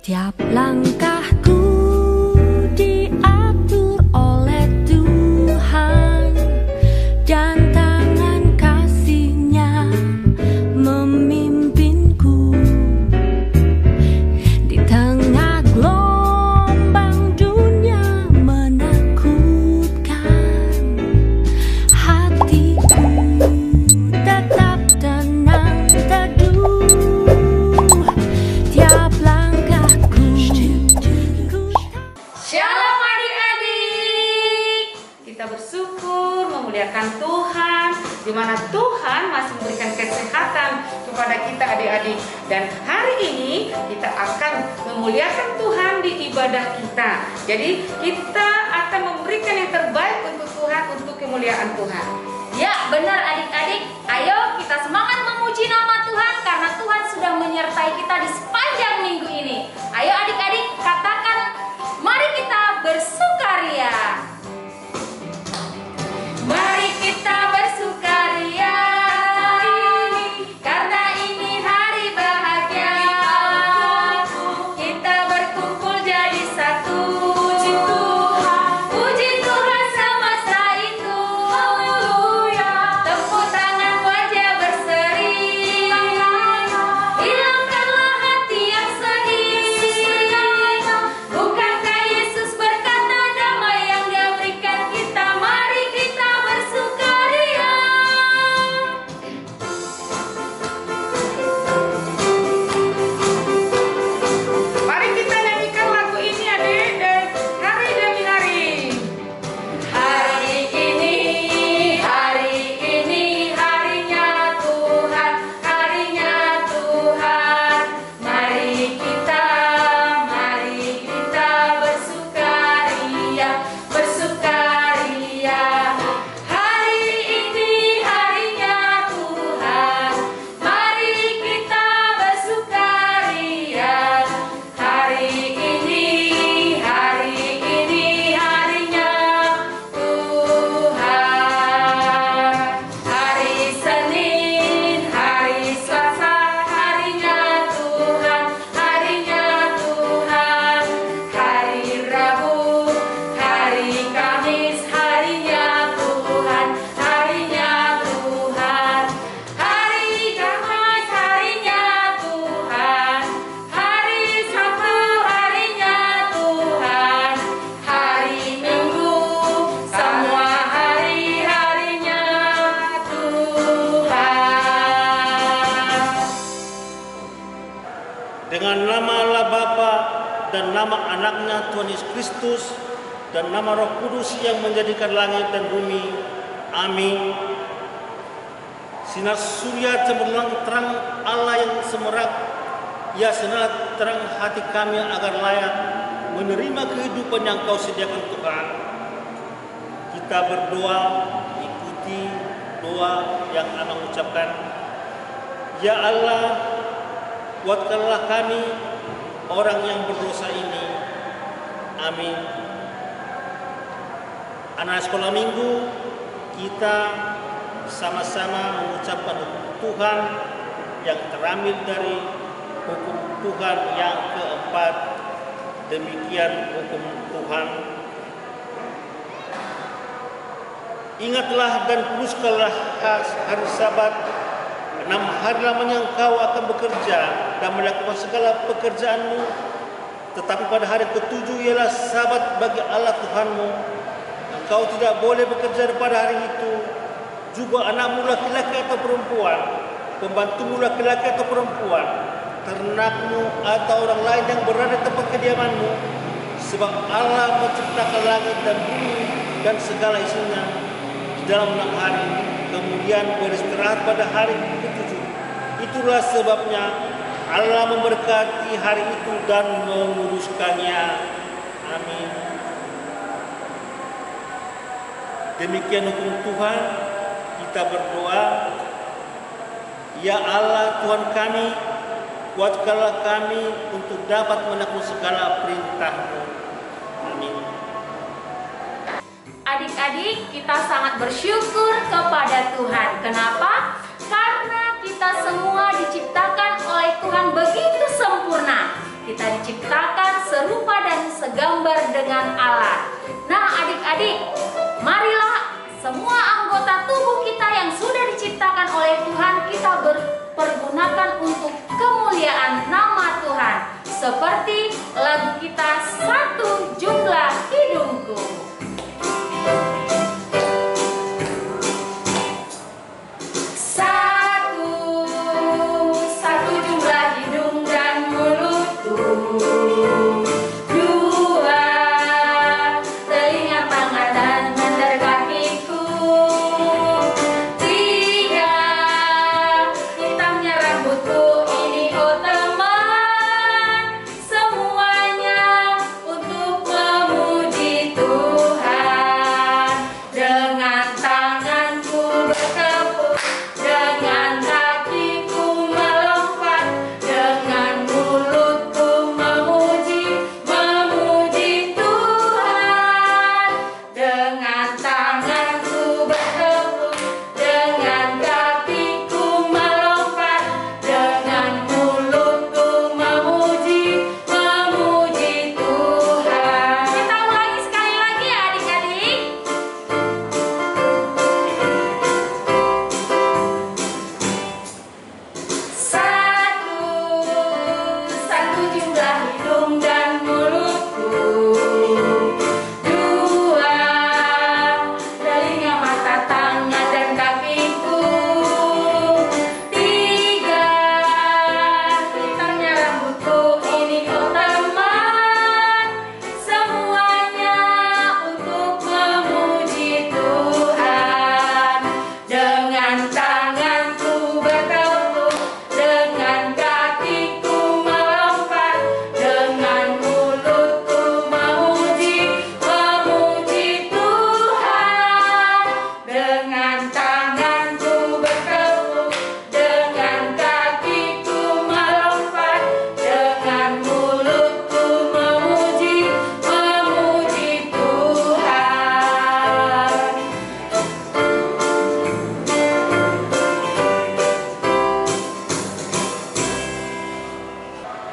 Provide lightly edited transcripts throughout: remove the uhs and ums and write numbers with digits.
Tiap langkahku diatur oleh Tuhan, dan tangan kasih-Nya memimpinku. Di tengah gelombang dunia menakutkan, hatiku tetap tenang teduh. Tiap Shalom adik-adik, kita bersyukur memuliakan Tuhan, di mana Tuhan masih memberikan kesehatan kepada kita adik-adik. Dan hari ini kita akan memuliakan Tuhan di ibadah kita. Jadi kita akan memberikan yang terbaik untuk Tuhan, untuk kemuliaan Tuhan. Ya benar adik-adik, ayo kita semangat memuji nama Tuhan karena Tuhan sudah menyertai kita di sepanjang minggu ini. Ayo adik-adik katakan, mari kita bersukaria. Mari kita bersukaria, karena ini hari bahagia. Kita berkumpul jadi satu. Puji Tuhan semasa itu. Tepuk tangan wajah berseri. Hilangkanlah hati yang sedih. Bukankah Yesus berkata damai yang Dia berikan kita? Mari kita bersukaria. Mari kita nyanyikan lagu ini adik, dan hari demi hari. Hari ini harinya Tuhan, harinya Tuhan. Mari kita bersukaria, bersukaria. Hari ini harinya Tuhan, mari kita bersukaria. Hari ini harinya Tuhan. Hari Senin, hari Selasa, harinya Tuhan, harinya Tuhan. Hari Rabu, hari Kamis, harinya Tuhan, harinya Tuhan. Hari Jumat, harinya Tuhan. Hari Sabtu, harinya Tuhan. Hari Minggu, semua harinya Tuhan. Dengan nama Allah Bapa dan nama anaknya Tuhan Yesus Kristus dan nama Roh Kudus yang menjadikan langit dan bumi. Amin. Sinar surya cemerlang terang Allah yang semerak, ya sinar terang hati kami agar layak menerima kehidupan yang Kau sediakan Tuhan. Kita berdoa, ikuti doa yang Abang ucapkan. Ya Allah, kuatkanlah kami orang yang berdosa ini. Amin. Anak sekolah minggu, kita sama-sama mengucapkan hukum Tuhan yang terambil dari hukum Tuhan yang keempat. Demikian hukum Tuhan. Ingatlah dan kuduskanlah hari Sabat. 6 hari lamanya engkau akan bekerja dan melakukan segala pekerjaanmu. Tetapi pada hari ke-7 ialah Sabat bagi Allah Tuhanmu. Engkau tidak boleh bekerja pada hari itu. Juga anakmu laki-laki atau perempuan, pembantumu laki-laki atau perempuan, ternakmu atau orang lain yang berada di tempat kediamanmu. Sebab Allah menciptakan langit dan bumi dan segala isinya di dalam 6 hari, kemudian beristirahat pada hari ke-7. Itulah sebabnya Allah memberkati hari itu dan menguduskannya. Amin. Demikian hukum Tuhan. Kita berdoa. Ya Allah Tuhan kami, kuatkanlah kami untuk dapat menaklukkan segala perintah-Mu. Amin. Adik-adik, kita sangat bersyukur kepada Tuhan. Kenapa? Karena kita semua diciptakan oleh Tuhan begitu sempurna. Kita diciptakan serupa dan segambar dengan Allah. Nah, adik-adik, marilah semua anggota tubuh kita yang sudah diciptakan oleh Tuhan kita pergunakan untuk kemuliaan nama Tuhan. Seperti lagu kita, Satu Jumlah Hidungku. Satu jumlah hidung dan mulutku. Dua, telinga, tangan, dan mata kakiku. Tiga, hitamnya rambutku. Ini oh teman, semuanya untuk memuji Tuhan. Dengan tanganku bertepuk, dengan kakiku melompat, dengan mulutku memuji Tuhan. Dengan tanganku bertepuk, dengan kakiku melompat, dengan mulutku memuji Tuhan. Kita ulangi sekali lagi ya adik-adik. Satu jumlah hidung dan mulutku. Dua, telinga, mata, tangan, dan kakiku. Tiga, hitamnya rambutku. Ini oh teman, semuanya untuk memuji Tuhan. Dengan tanganku bertepuk, dengan kakiku melompat, dengan mulutku memuji Tuhan. Dengan tanganku bertepuk, dengan kakiku melompat, dengan mulutku memuji Tuhan.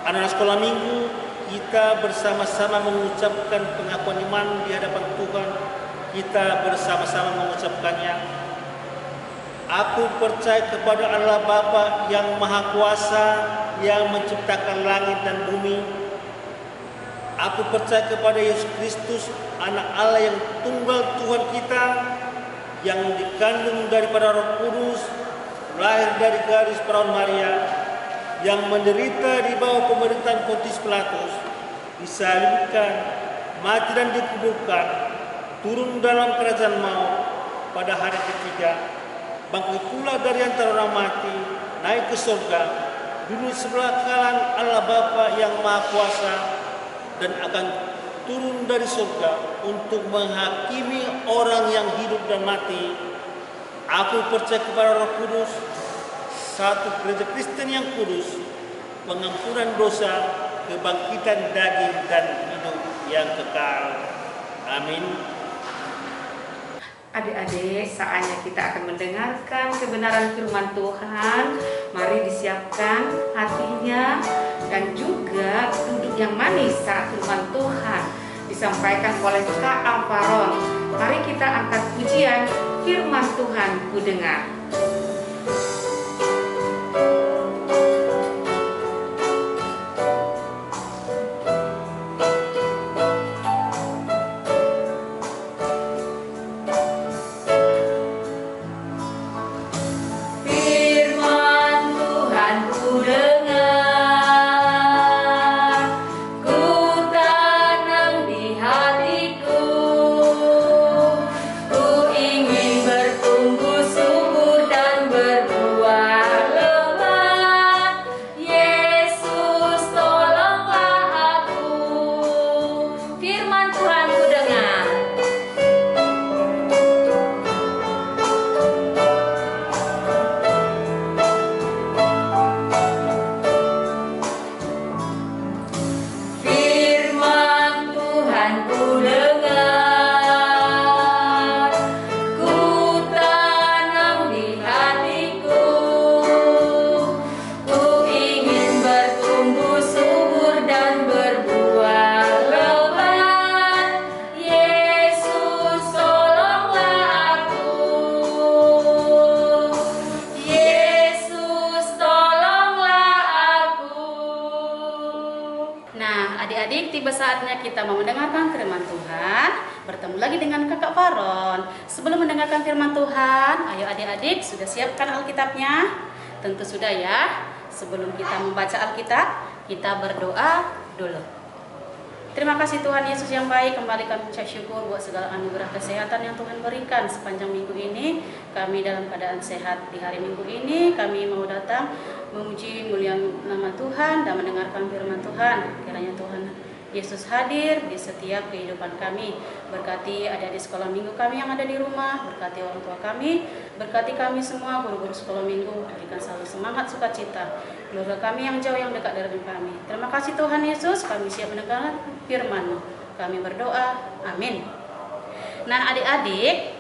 Anak-anak sekolah minggu, kita bersama-sama mengucapkan pengakuan iman di hadapan Tuhan. Kita bersama-sama mengucapkannya. Aku percaya kepada Allah Bapa yang Maha Kuasa, yang menciptakan langit dan bumi. Aku percaya kepada Yesus Kristus, Anak Allah yang tunggal Tuhan kita, yang dikandung daripada Roh Kudus, lahir dari garis perawan Maria, yang menderita di bawah pemerintahan Pontius Pilatus, disalibkan, mati dan dikuburkan, turun dalam kerajaan maut, pada hari ketiga bangkit pula dari antara orang mati, naik ke surga, duduk sebelah kanan Allah Bapa yang Maha Kuasa, dan akan turun dari surga untuk menghakimi orang yang hidup dan mati. Aku percaya kepada Roh Kudus, satu gereja Kristen yang kudus, pengampunan dosa, kebangkitan daging, dan hidup yang kekal. Amin. Adik-adik, saatnya kita akan mendengarkan kebenaran firman Tuhan. Mari disiapkan hatinya dan juga duduk yang manis saat firman Tuhan disampaikan oleh Kak Alvaron. Mari kita angkat pujian firman Tuhan ku dengar. Ku ingin bertumbuh subur Nah, adik-adik, tiba saatnya kita mau mendengarkan firman Tuhan. Bertemu lagi dengan Kakak Faron. Sebelum mendengarkan firman Tuhan, ayo adik-adik, sudah siapkan Alkitabnya? Tentu sudah ya. Sebelum kita membaca Alkitab, kita berdoa dulu. Terima kasih Tuhan Yesus yang baik, kembali kami ucap syukur buat segala anugerah kesehatan yang Tuhan berikan sepanjang minggu ini. Kami dalam keadaan sehat di hari Minggu ini, kami mau datang memuji mulia nama Tuhan dan mendengarkan firman Tuhan. Kiranya Tuhan Yesus hadir di setiap kehidupan kami. Berkati adik-adik sekolah minggu kami yang ada di rumah, berkati orang tua kami, berkati kami semua guru-guru sekolah minggu, berikan selalu semangat sukacita. Keluarga kami yang jauh yang dekat dari kami. Terima kasih Tuhan Yesus, kami siap mendengar firman-Mu. Kami berdoa, amin. Nah adik-adik,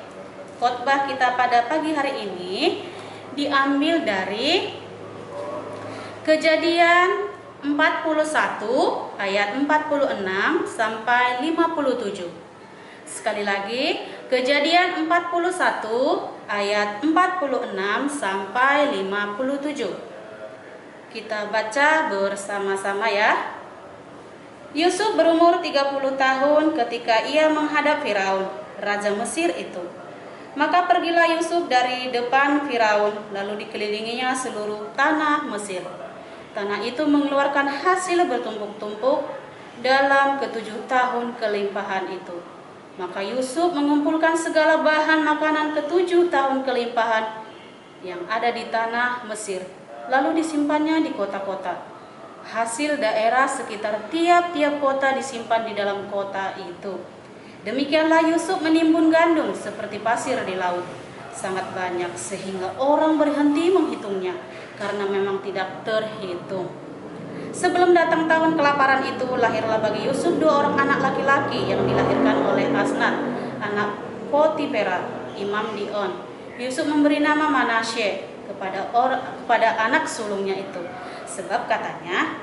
khotbah kita pada pagi hari ini diambil dari Kejadian 41 ayat 46 sampai 57. Sekali lagi, Kejadian 41 ayat 46 sampai 57. Kita baca bersama-sama ya. Yusuf berumur 30 tahun ketika ia menghadap Firaun, raja Mesir itu. Maka pergilah Yusuf dari depan Firaun, lalu dikelilinginya seluruh tanah Mesir. Tanah itu mengeluarkan hasil bertumpuk-tumpuk dalam ke-7 tahun kelimpahan itu. Maka Yusuf mengumpulkan segala bahan makanan ke-7 tahun kelimpahan yang ada di tanah Mesir, lalu disimpannya di kota-kota. Hasil daerah sekitar tiap-tiap kota disimpan di dalam kota itu. Demikianlah Yusuf menimbun gandum seperti pasir di laut, sangat banyak sehingga orang berhenti menghitungnya, karena memang tidak terhitung. Sebelum datang tahun kelaparan itu, lahirlah bagi Yusuf 2 orang anak laki-laki yang dilahirkan oleh Asnat, anak Potifera, imam di On. Yusuf memberi nama Manasye kepada anak sulungnya itu, sebab katanya,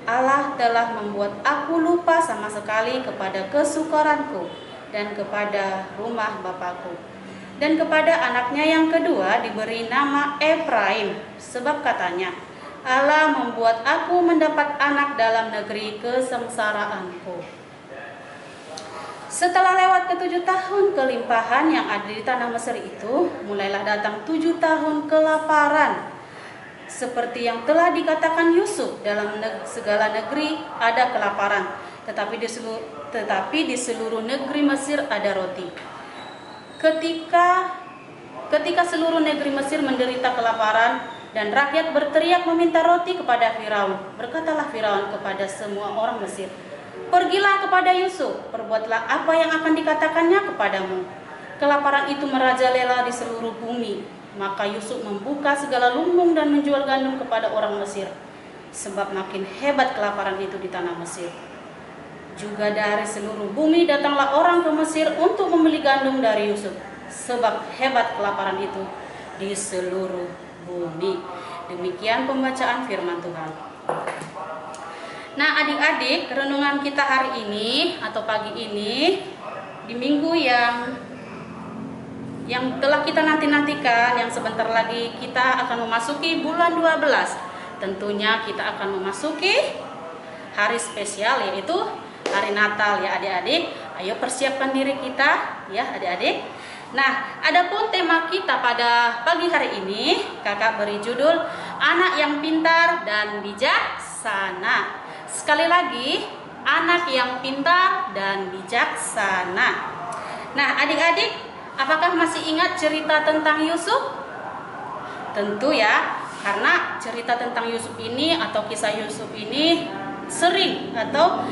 Allah telah membuat aku lupa sama sekali kepada kesukaranku dan kepada rumah bapakku. Dan kepada anaknya yang kedua diberi nama Efraim, sebab katanya, Allah membuat aku mendapat anak dalam negeri kesengsaraanku. Setelah lewat ke-7 tahun kelimpahan yang ada di tanah Mesir itu, mulailah datang 7 tahun kelaparan. Seperti yang telah dikatakan Yusuf, dalam segala negeri ada kelaparan, tetapi di seluruh negeri Mesir ada roti. Ketika seluruh negeri Mesir menderita kelaparan dan rakyat berteriak meminta roti kepada Firaun, berkatalah Firaun kepada semua orang Mesir, "Pergilah kepada Yusuf, perbuatlah apa yang akan dikatakannya kepadamu." Kelaparan itu merajalela di seluruh bumi. Maka Yusuf membuka segala lumbung dan menjual gandum kepada orang Mesir, sebab makin hebat kelaparan itu di tanah Mesir. Juga dari seluruh bumi datanglah orang ke Mesir untuk membeli gandum dari Yusuf, sebab hebat kelaparan itu di seluruh bumi. Demikian pembacaan firman Tuhan. Nah adik-adik, renungan kita hari ini atau pagi ini di minggu yang telah kita nanti-nantikan, yang sebentar lagi kita akan memasuki bulan 12. Tentunya kita akan memasuki hari spesial, yaitu hari Natal ya adik-adik. Ayo persiapkan diri kita ya adik-adik. Nah, adapun tema kita pada pagi hari ini, kakak beri judul Anak yang Pintar dan Bijaksana. Sekali lagi, anak yang pintar dan bijaksana. Nah adik-adik, apakah masih ingat cerita tentang Yusuf? Tentu ya, karena cerita tentang Yusuf ini atau kisah Yusuf ini sering atau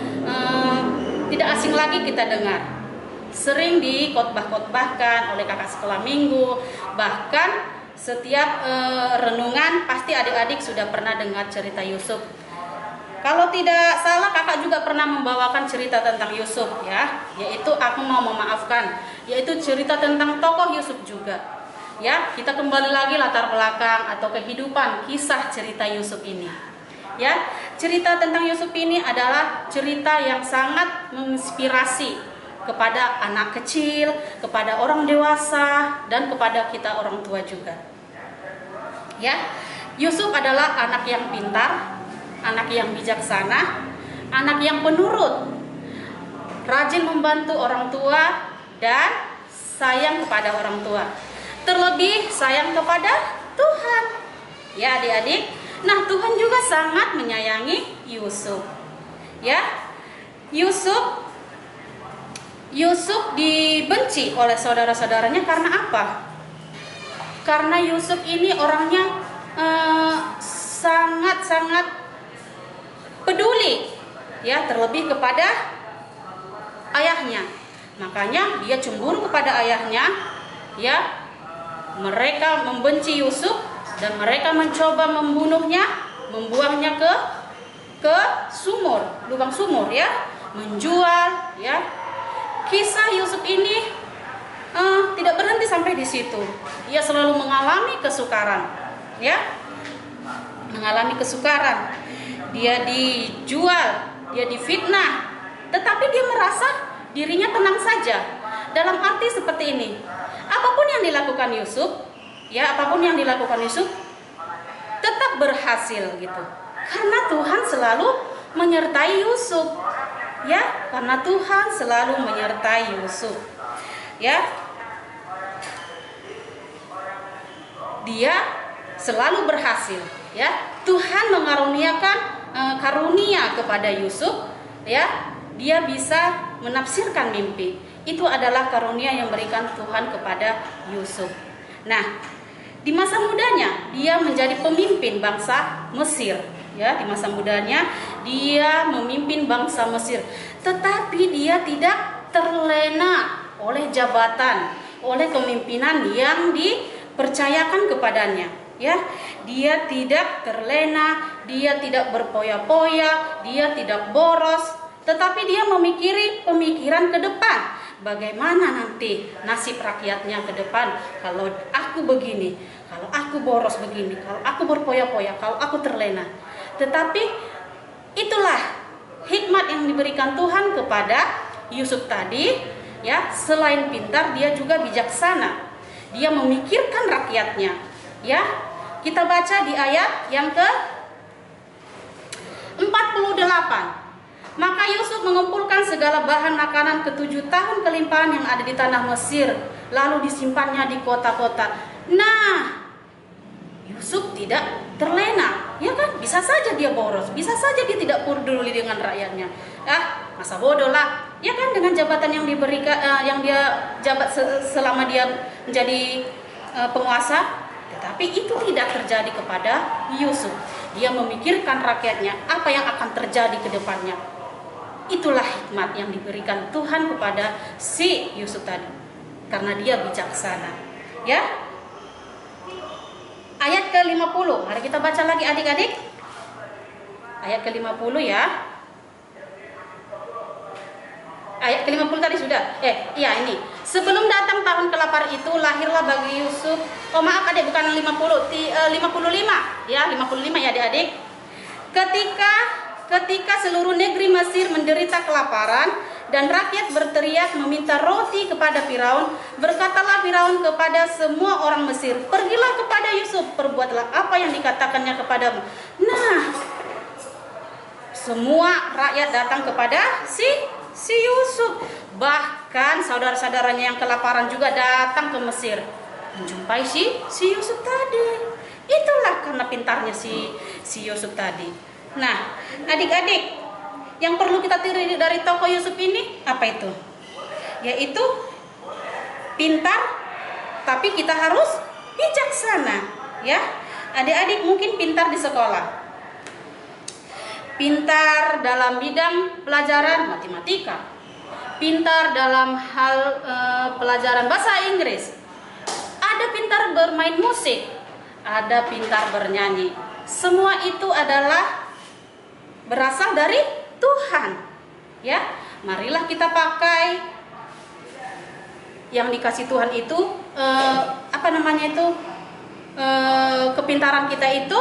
tidak asing lagi kita dengar. Sering dikhotbah-khotbahkan oleh kakak sekolah minggu. Bahkan setiap renungan pasti adik-adik sudah pernah dengar cerita Yusuf. Kalau tidak salah kakak juga pernah membawakan cerita tentang Yusuf ya, yaitu aku mau memaafkan, yaitu cerita tentang tokoh Yusuf juga. Ya, kita kembali lagi latar belakang atau kehidupan kisah cerita Yusuf ini. Ya, cerita tentang Yusuf ini adalah cerita yang sangat menginspirasi kepada anak kecil, kepada orang dewasa, dan kepada kita orang tua juga. Ya, Yusuf adalah anak yang pintar, anak yang bijaksana, anak yang penurut, rajin membantu orang tua, dan sayang kepada orang tua. Terlebih sayang kepada Tuhan. Ya adik-adik, nah Tuhan juga sangat menyayangi Yusuf. Ya, Yusuf dibenci oleh saudara-saudaranya karena apa? Karena Yusuf ini orangnya sangat-sangat peduli, ya, terlebih kepada ayahnya. Makanya dia cemburu kepada ayahnya, ya. Mereka membenci Yusuf dan mereka mencoba membunuhnya, membuangnya ke sumur, lubang sumur, ya, menjual, ya. Kisah Yusuf ini tidak berhenti sampai di situ. Ia selalu mengalami kesukaran, ya, mengalami kesukaran. Dia dijual, dia difitnah, tetapi dia merasa dirinya tenang saja. Dalam arti seperti ini, apapun yang dilakukan Yusuf, ya, apapun yang dilakukan Yusuf tetap berhasil gitu. Karena Tuhan selalu menyertai Yusuf, ya, karena Tuhan selalu menyertai Yusuf, ya. Dia selalu berhasil, ya. Tuhan mengaruniakan karunia kepada Yusuf, ya. Dia bisa menafsirkan mimpi. Itu adalah karunia yang berikan Tuhan kepada Yusuf. Nah, di masa mudanya dia menjadi pemimpin bangsa Mesir, ya. Di masa mudanya dia memimpin bangsa Mesir, tetapi dia tidak terlena oleh jabatan, oleh kepemimpinan yang dipercayakan kepadanya, ya. Dia tidak terlena, dia tidak berpoya-poya, dia tidak boros, tetapi dia memikiri pemikiran ke depan. Bagaimana nanti nasib rakyatnya ke depan kalau aku begini, kalau aku boros begini, kalau aku berpoya-poya, kalau aku terlena. Tetapi itulah hikmat yang diberikan Tuhan kepada Yusuf tadi, ya. Selain pintar, dia juga bijaksana. Dia memikirkan rakyatnya, ya. Kita baca di ayat yang ke-48. Maka Yusuf mengumpulkan segala bahan makanan ke-7 tahun kelimpahan yang ada di tanah Mesir, lalu disimpannya di kota-kota. Nah, Yusuf tidak terlena, ya kan? Bisa saja dia boros, bisa saja dia tidak peduli dengan rakyatnya. Masa bodoh lah, ya kan? Dengan jabatan yang diberikan, yang dia jabat selama dia menjadi penguasa. Tetapi itu tidak terjadi kepada Yusuf. Dia memikirkan rakyatnya, apa yang akan terjadi ke depannya. Itulah hikmat yang diberikan Tuhan kepada si Yusuf tadi, karena dia bijaksana, ya. Ayat ke-50, mari kita baca lagi adik-adik. Ayat ke-50, ya. Ayat ke-50 tadi sudah. Iya ini. Sebelum datang tahun kelapar itu, lahirlah bagi Yusuf. Oh maaf adik, bukan 50, 55. Ya, 55 ya adik-adik. Ketika seluruh negeri Mesir menderita kelaparan dan rakyat berteriak meminta roti kepada Firaun, berkatalah Firaun kepada semua orang Mesir, pergilah kepada Yusuf, perbuatlah apa yang dikatakannya kepadamu. Nah, semua rakyat datang kepada si Yusuf. Bahkan saudara-saudaranya yang kelaparan juga datang ke Mesir menjumpai si Yusuf tadi. Itulah karena pintarnya si Yusuf tadi. Nah, adik-adik, yang perlu kita tiru dari tokoh Yusuf ini apa itu? Yaitu pintar, tapi kita harus bijaksana, ya. Adik-adik mungkin pintar di sekolah, pintar dalam bidang pelajaran matematika, pintar dalam hal pelajaran bahasa Inggris, ada pintar bermain musik, ada pintar bernyanyi. Semua itu adalah berasal dari Tuhan, ya. Marilah kita pakai yang dikasih Tuhan itu, kepintaran kita itu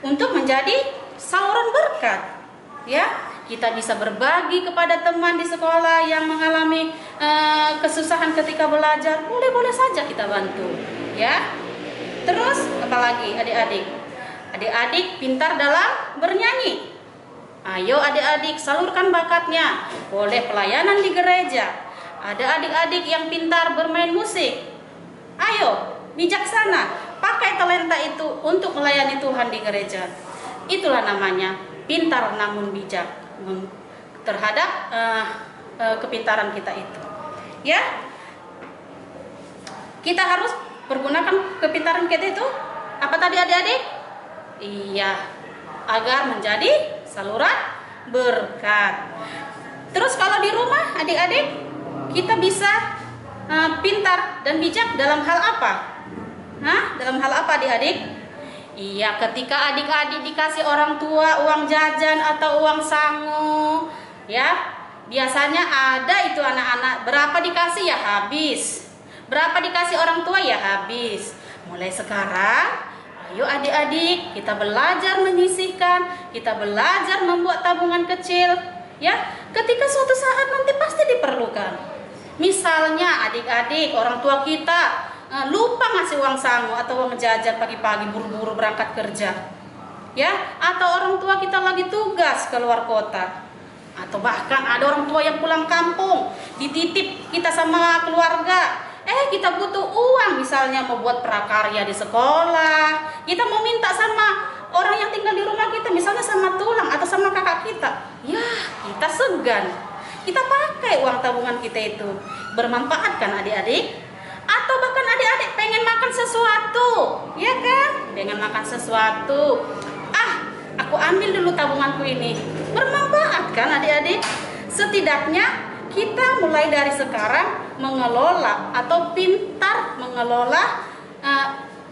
untuk menjadi saluran berkat, ya. Kita bisa berbagi kepada teman di sekolah yang mengalami kesusahan ketika belajar, boleh saja kita bantu, ya. Terus apalagi adik-adik pintar dalam bernyanyi. Ayo adik-adik salurkan bakatnya. Boleh pelayanan di gereja. Ada adik-adik yang pintar bermain musik. Ayo, bijaksana, pakai talenta itu untuk melayani Tuhan di gereja. Itulah namanya pintar namun bijak terhadap kepintaran kita itu. Ya, kita harus pergunakan kepintaran kita itu. Apa tadi adik-adik? Iya, agar menjadi saluran berkat. Terus kalau di rumah adik-adik, kita bisa pintar dan bijak dalam hal apa? Dalam hal apa adik-adik? Iya, ketika adik-adik dikasih orang tua uang jajan atau uang sangu, ya biasanya ada itu anak-anak berapa dikasih ya habis, berapa dikasih orang tua ya habis. Mulai sekarang, ayo adik-adik kita belajar menyisihkan, kita belajar membuat tabungan kecil, ya. Ketika suatu saat nanti pasti diperlukan. Misalnya adik-adik orang tua kita lupa ngasih uang sangu atau uang jajan pagi-pagi buru-buru berangkat kerja, ya, atau orang tua kita lagi tugas keluar kota, atau bahkan ada orang tua yang pulang kampung dititip kita sama keluarga, kita butuh uang misalnya mau buat prakarya di sekolah, kita mau minta sama orang yang tinggal di rumah kita, misalnya sama tulang atau sama kakak kita, ya kita segan, kita pakai uang tabungan kita itu. Bermanfaat kan adik-adik? Atau bahkan adik-adik pengen makan sesuatu, ya kan? Pengen makan sesuatu, aku ambil dulu tabunganku ini. Bermanfaat kan adik-adik? Setidaknya kita mulai dari sekarang mengelola atau pintar mengelola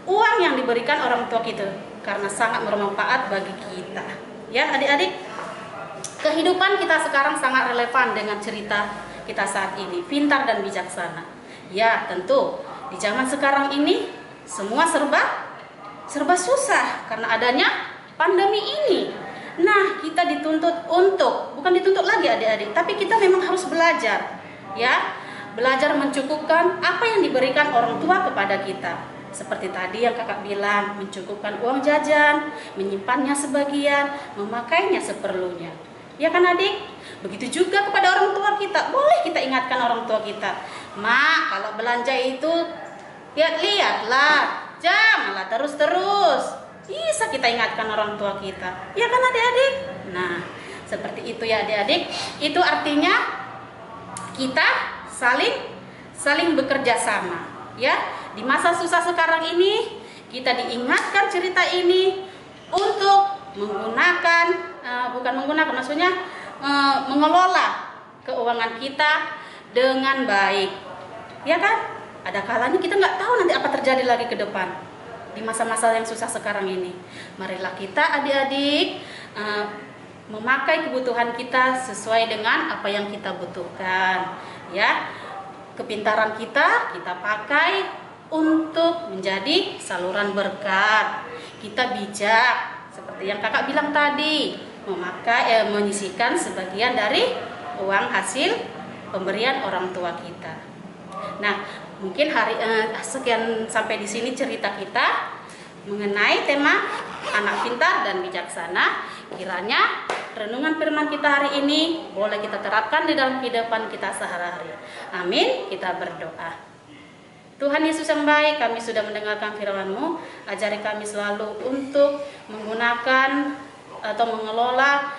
uang yang diberikan orang tua kita, karena sangat bermanfaat bagi kita. Ya adik-adik, kehidupan kita sekarang sangat relevan dengan cerita kita saat ini, pintar dan bijaksana. Ya tentu di zaman sekarang ini semua serba susah karena adanya pandemi ini. Nah, kita dituntut untuk, bukan dituntut lagi adik-adik, tapi kita memang harus belajar, ya, belajar mencukupkan apa yang diberikan orang tua kepada kita. Seperti tadi yang kakak bilang, mencukupkan uang jajan, menyimpannya sebagian, memakainya seperlunya. Ya kan adik? Begitu juga kepada orang tua kita, boleh kita ingatkan orang tua kita, Mak, kalau belanja itu lihat-lihatlah, janganlah terus-terus. Bisa kita ingatkan orang tua kita, ya kan adik-adik? Nah, seperti itu ya adik-adik. Itu artinya kita saling bekerja sama, ya. Di masa susah sekarang ini kita diingatkan cerita ini untuk mengelola keuangan kita dengan baik, ya kan? Ada kalanya kita nggak tahu nanti apa terjadi lagi ke depan di masa-masa yang susah sekarang ini. Marilah kita adik-adik memakai kebutuhan kita sesuai dengan apa yang kita butuhkan, ya. Kepintaran kita pakai untuk menjadi saluran berkat. Kita bijak, seperti yang kakak bilang tadi, menyisihkan sebagian dari uang hasil pemberian orang tua kita. Nah, mungkin sekian sampai di sini cerita kita mengenai tema anak pintar dan bijaksana. Kiranya renungan firman kita hari ini boleh kita terapkan di dalam kehidupan kita sehari-hari. Amin. Kita berdoa. Tuhan Yesus yang baik, kami sudah mendengarkan firman-Mu. Ajari kami selalu untuk menggunakan atau mengelola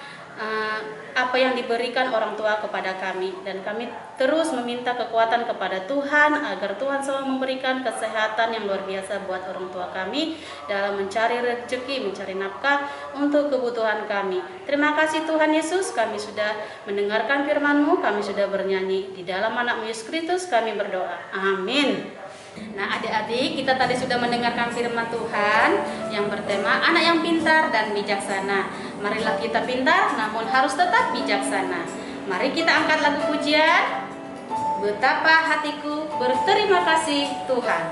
apa yang diberikan orang tua kepada kami, dan kami terus meminta kekuatan kepada Tuhan agar Tuhan selalu memberikan kesehatan yang luar biasa buat orang tua kami dalam mencari rezeki, mencari nafkah untuk kebutuhan kami. Terima kasih Tuhan Yesus, kami sudah mendengarkan firman-Mu, kami sudah bernyanyi. Di dalam nama Yesus Kristus kami berdoa. Amin. Nah adik-adik, kita tadi sudah mendengarkan firman Tuhan yang bertema anak yang pintar dan bijaksana. Marilah kita pintar namun harus tetap bijaksana. Mari kita angkat lagu pujian, Betapa Hatiku Berterima Kasih Tuhan.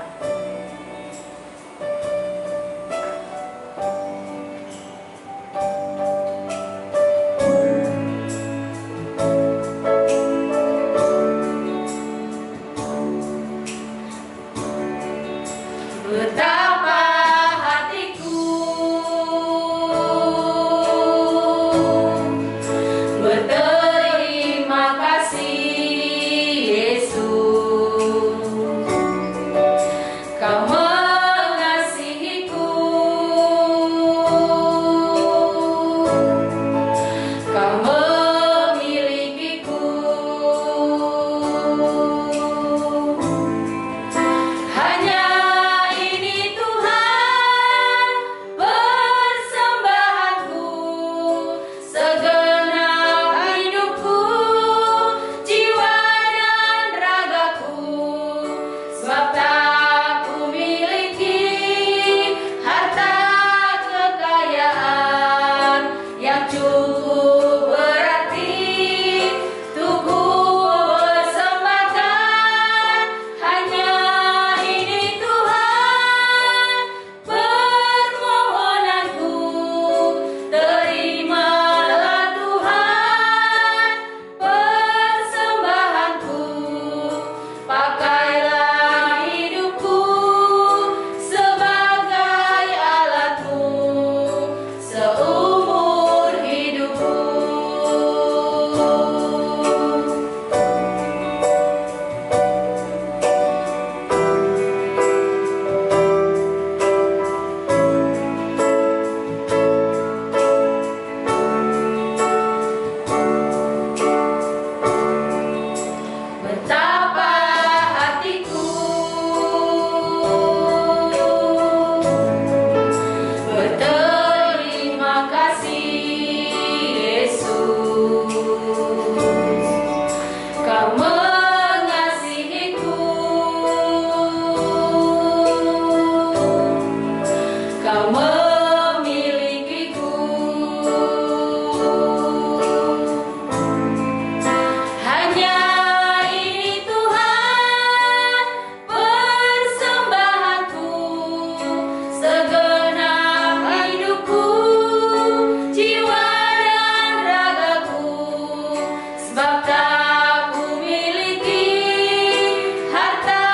Sebab tak kumiliki harta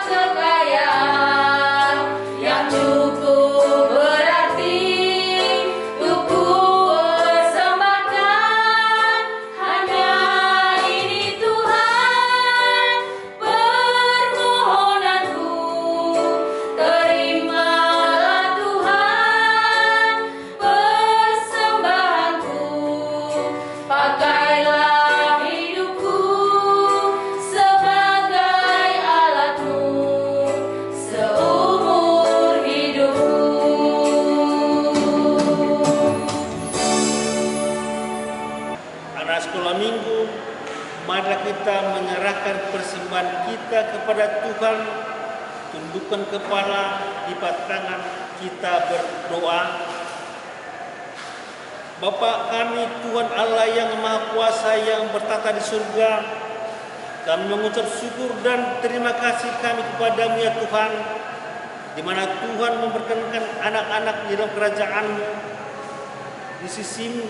kekayaan yang cukup berarti untuk kupersembahkan. Hanya ini Tuhan permohonanku, terimalah Tuhan persembahanku. Pakailah hidupku sebagai alatmu seumur hidupku. Anak sekolah minggu, marilah kita menyerahkan persembahan kita kepada Tuhan. Tundukkan kepala, lipat tangan, kita berdoa. Bapa kami, Tuhan Allah yang Maha Kuasa yang bertata di surga, kami mengucap syukur dan terima kasih kami kepadamu ya Tuhan, di mana Tuhan memperkenankan anak-anak di dalam kerajaan-Mu. Di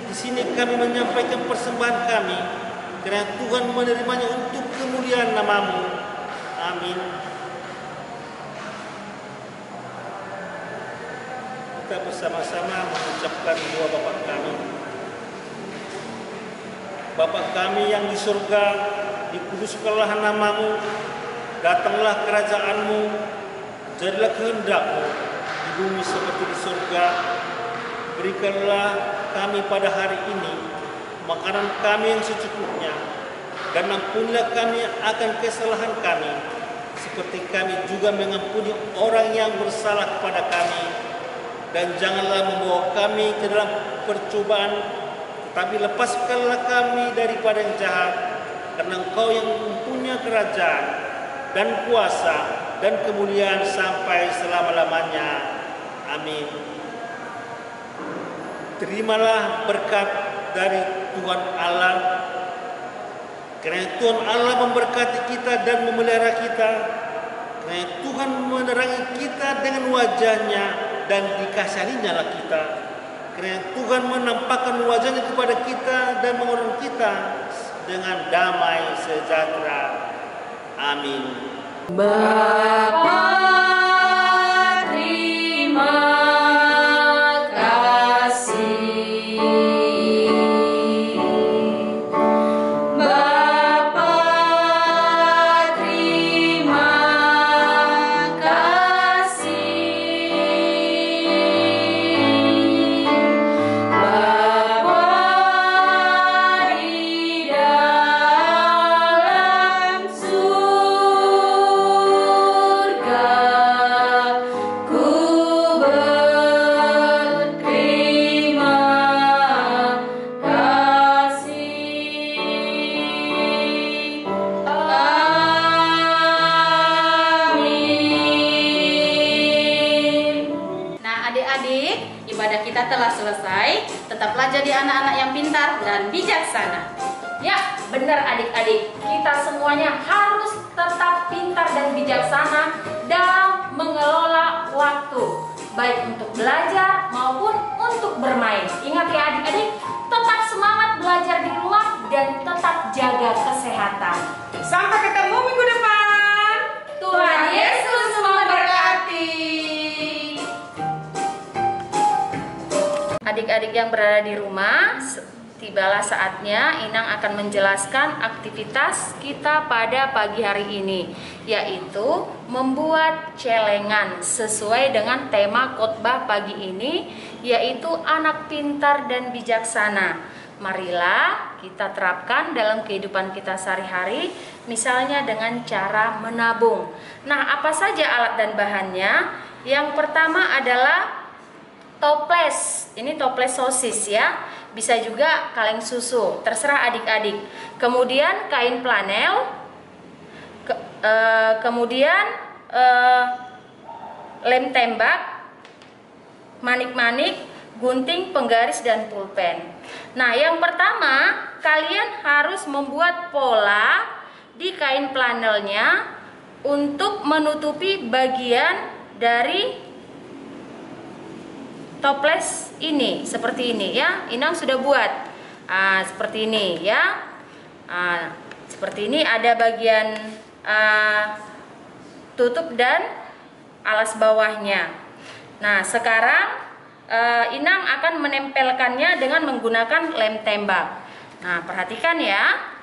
sini kami menyampaikan persembahan kami, karena Tuhan menerimanya untuk kemuliaan nama-Mu. Amin. Kita bersama-sama mengucapkan doa Bapa kami. Bapa kami yang di surga, dikuduskanlah nama-Mu, datanglah kerajaan-Mu, jadilah kehendak-Mu di bumi seperti di surga. Berikanlah kami pada hari ini makanan kami yang secukupnya, dan ampunilah kami akan kesalahan kami, seperti kami juga mengampuni orang yang bersalah kepada kami. Dan janganlah membawa kami ke dalam percobaan, tetapi lepaskanlah kami daripada yang jahat, karena Engkau yang mempunyai kerajaan dan kuasa dan kemuliaan sampai selama-lamanya. Amin. Terimalah berkat dari Tuhan Allah, karena Tuhan Allah memberkati kita dan memelihara kita, karena Tuhan menerangi kita dengan wajahnya dan dikasihinya lah kita, karena Tuhan menampakkan wajahnya kepada kita dan mengurung kita dengan damai sejahtera. Amin. Bapa, terima kasih. Bapa, terima kasih. Bapa di dalam surga, ku berterima kasih. Amin. Nah, adik-adik, ibadah kita telah selesai. Tetaplah jadi anak-anak yang pintar dan bijaksana. Ya, benar adik-adik. Kita semuanya harus tetap pintar dan bijaksana dalam mengelola waktu, baik untuk belajar maupun untuk bermain. Ingat ya adik-adik, tetap semangat belajar di rumah dan tetap jaga kesehatan. Sampai ketemu minggu depan. Tuhan Yesus memberkati. Adik-adik yang berada di rumah, tibalah saatnya Inang akan menjelaskan aktivitas kita pada pagi hari ini, yaitu membuat celengan sesuai dengan tema khotbah pagi ini, yaitu anak pintar dan bijaksana. Marilah kita terapkan dalam kehidupan kita sehari-hari, misalnya dengan cara menabung. Nah, apa saja alat dan bahannya? Yang pertama adalah toples. Ini toples sosis ya. Bisa juga kaleng susu, terserah adik-adik. Kemudian kain flanel, kemudian lem tembak, manik-manik, gunting, penggaris, dan pulpen. Nah, yang pertama kalian harus membuat pola di kain flanelnya untuk menutupi bagian dari toples ini, seperti ini ya. Inang sudah buat seperti ini ya. Seperti ini ada bagian tutup dan alas bawahnya. Nah, sekarang Inang akan menempelkannya dengan menggunakan lem tembak. Nah, perhatikan ya.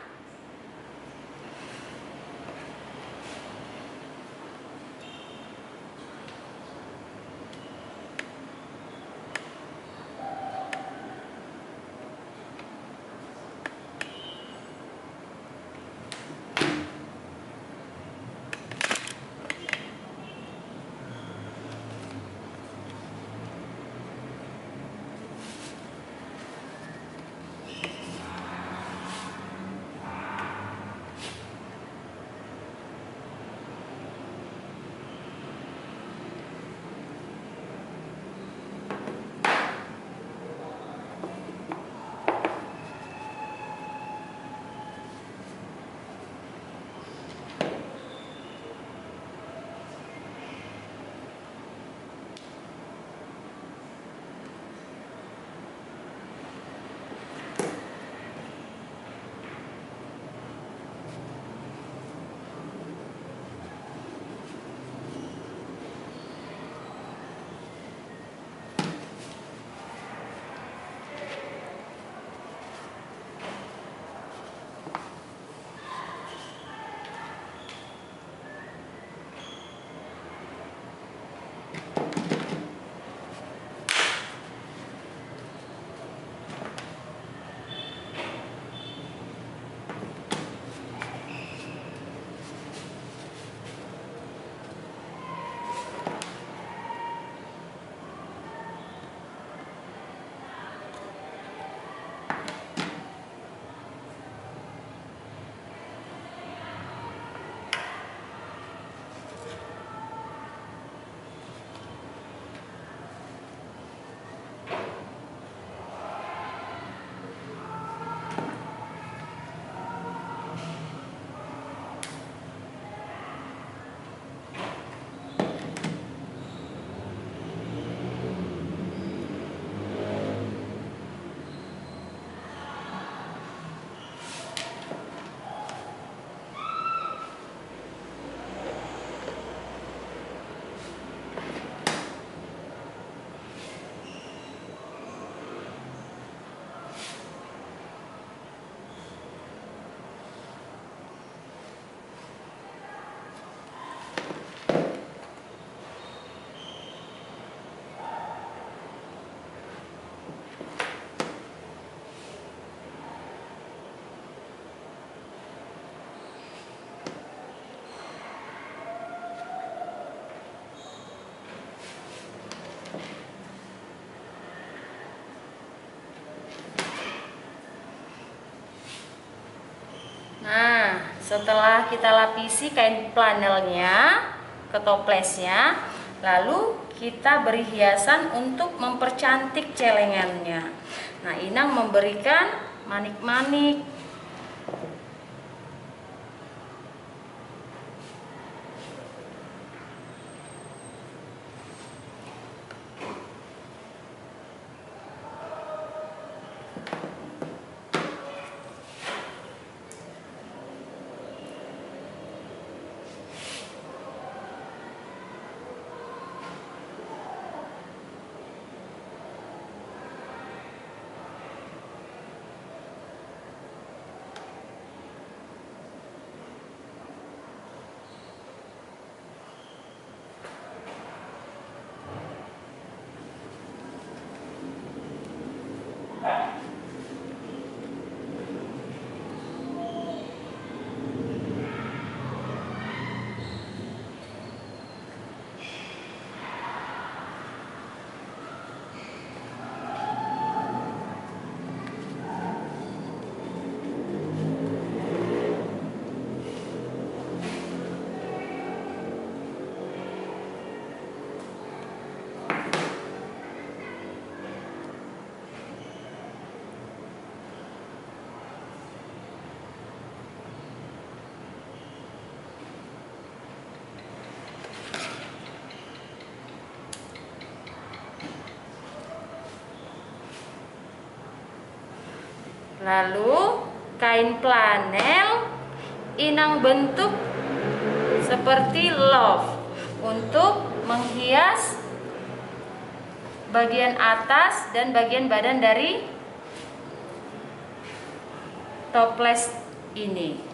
Nah, setelah kita lapisi kain flanelnya ke toplesnya, lalu kita beri hiasan untuk mempercantik celengannya. Nah, Inang memberikan manik-manik. Lalu kain flanel inang bentuk seperti love untuk menghias bagian atas dan bagian badan dari toples ini.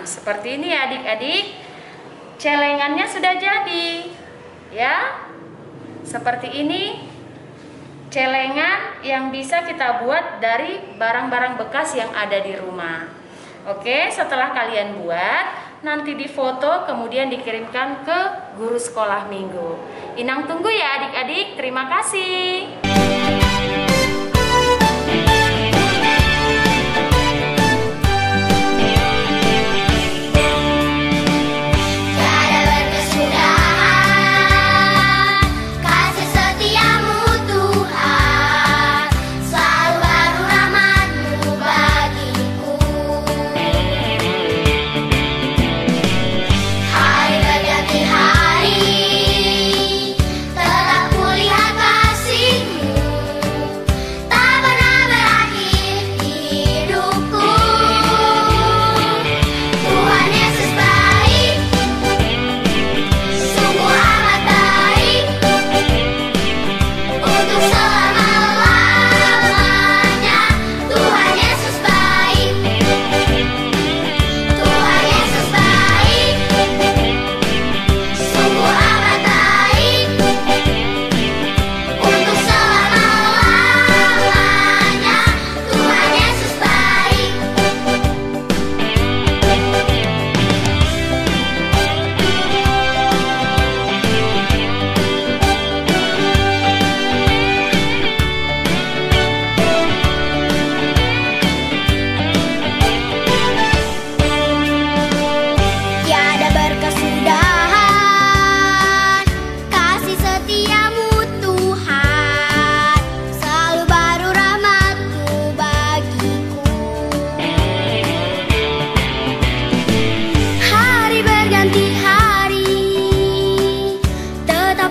Seperti ini ya adik-adik, celengannya sudah jadi ya. Seperti ini celengan yang bisa kita buat dari barang-barang bekas yang ada di rumah. Oke, setelah kalian buat, nanti difoto kemudian dikirimkan ke guru sekolah minggu. Inang tunggu ya adik-adik, terima kasih.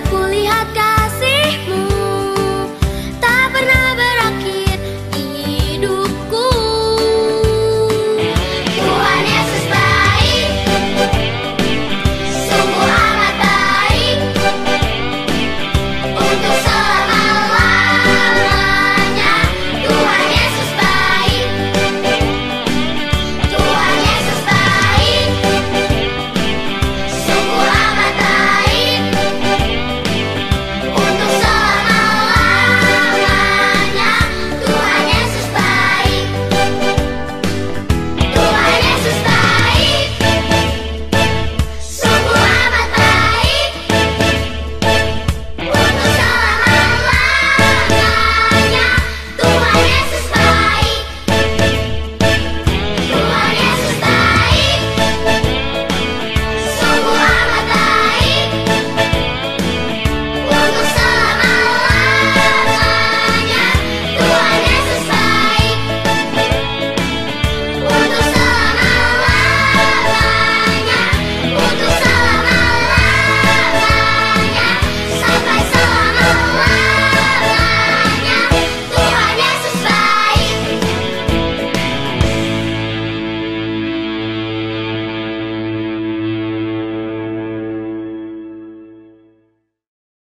Pulih